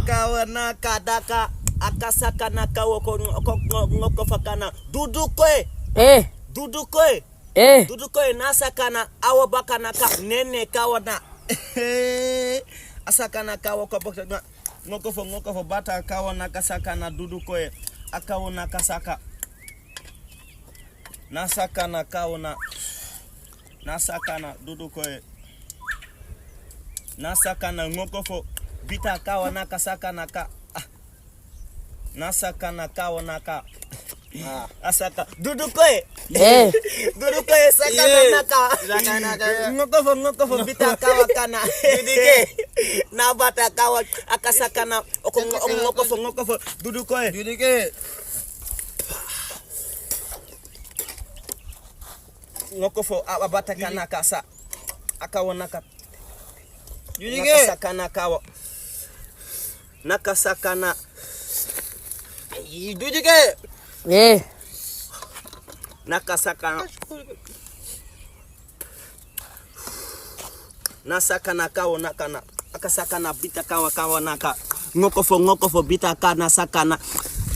Kawana kadaka akasaka na kawo ngoko fakana dudukwe dudukwe dudukwe nasakana awabakana ka nene kawana asakana kawo ko ngoko fo bata kawana kasakana dudukwe akawona kasaka nasakana kawana nasakana dudukwe nasakana ngoko fo bita kawana kasakana ka nasakana kawana ka asaka dudukwe dudukwe sakana naka ngoko fo bita kawakana dudike na bata kawa akasakana ngoko fo dudukwe dudike ngoko fo abata kana kasa akawana ka dudike nakasakana kawa nakasakana dudike nakasakana nasakana kawo nakana akasakana bita kawa naka ngoko fo bita kana sakana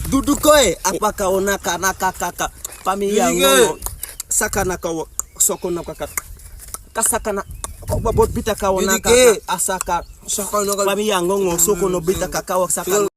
dudukoe apaka onaka nakaka pamia ngono sakana kawo soko nakaka kasakana bot bita kawo naka asaka pamia ngono soko no bita kawo sakana